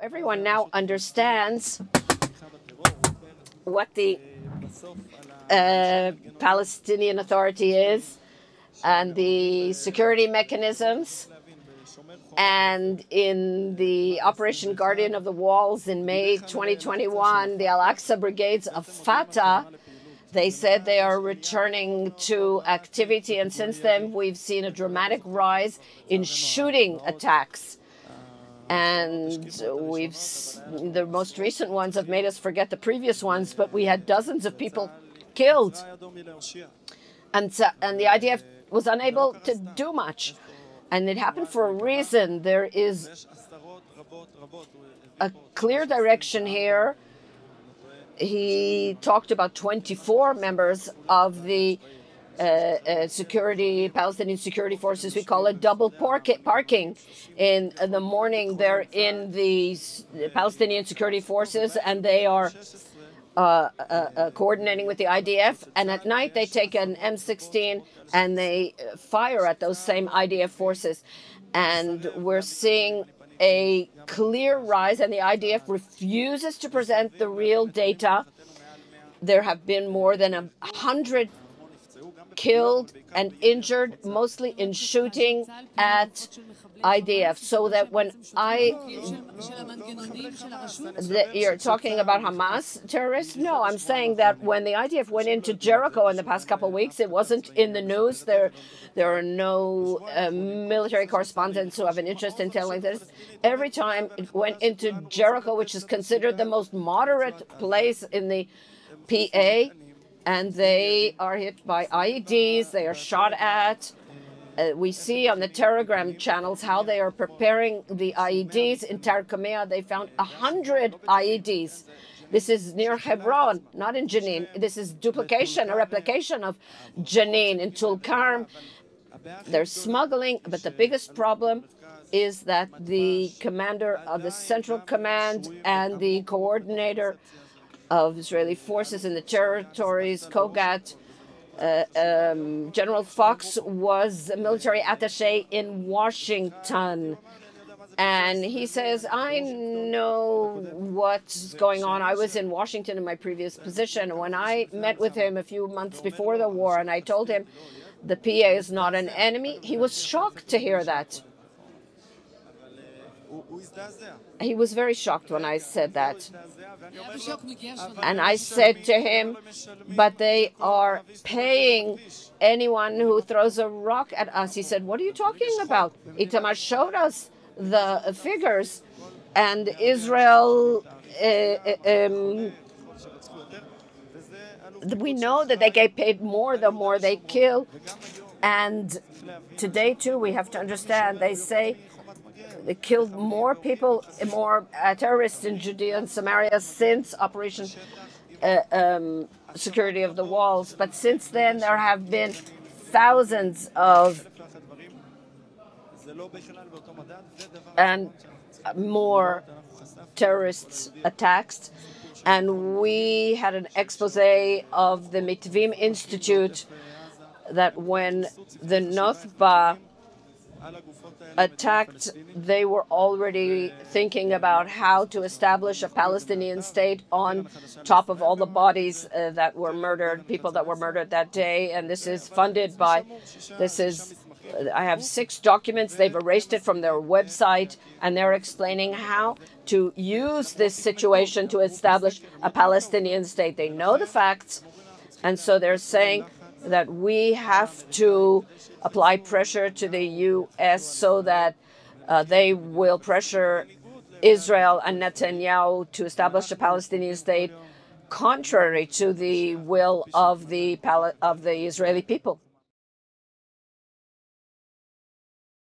Everyone now understands what the Palestinian Authority is and the security mechanisms. And in the Operation Guardian of the Walls in May 2021, the Al-Aqsa Brigades of Fatah, they said they are returning to activity. And since then, we've seen a dramatic rise in shooting attacks. And the most recent ones have made us forget the previous ones, but we had dozens of people killed. And the IDF was unable to do much. And it happened for a reason. There is a clear direction here. He talked about 24 members of the Palestinian security forces. We call it double parking. In the morning, they're in the Palestinian security forces, and they are coordinating with the IDF. And at night, they take an M16 and they fire at those same IDF forces. And we're seeing a clear rise, and the IDF refuses to present the real data. There have been more than 100 killed and injured, mostly in shooting at IDF. So that when you're talking about Hamas terrorists? No, I'm saying that when the IDF went into Jericho in the past couple of weeks, it wasn't in the news. There are no military correspondents who have an interest in telling this. Every time it went into Jericho, which is considered the most moderate place in the PA, and they are hit by IEDs, they are shot at. We see on the Telegram channels how they are preparing the IEDs. In Tarkamea, they found 100 IEDs. This is near Hebron, not in Jenin. This is duplication, a replication of Jenin. In Tulkarm, they're smuggling, but the biggest problem is that the commander of the Central Command and the coordinator of Israeli forces in the territories, Kogat, General Fox was a military attaché in Washington. And he says, I know what's going on. I was in Washington in my previous position. When I met with him a few months before the war and I told him the PA is not an enemy, he was shocked to hear that. He was very shocked when I said that. And I said to him, but they are paying anyone who throws a rock at us. He said, what are you talking about? Itamar showed us the figures, and Israel, we know that they get paid more the more they kill. And today, too, we have to understand, they say, they killed more people, more terrorists in Judea and Samaria since Operation Security of the Walls. But since then, there have been thousands of and more terrorist attacks. And we had an expose of the Mitvim Institute that when the Nothba attacked, they were already thinking about how to establish a Palestinian state on top of all the bodies that were murdered, people that were murdered that day. And this is funded by, I have 6 documents. They've erased it from their website, and they're explaining how to use this situation to establish a Palestinian state. They know the facts, and so they're saying that we have to apply pressure to the U.S. so that they will pressure Israel and Netanyahu to establish a Palestinian state contrary to the will of the Israeli people.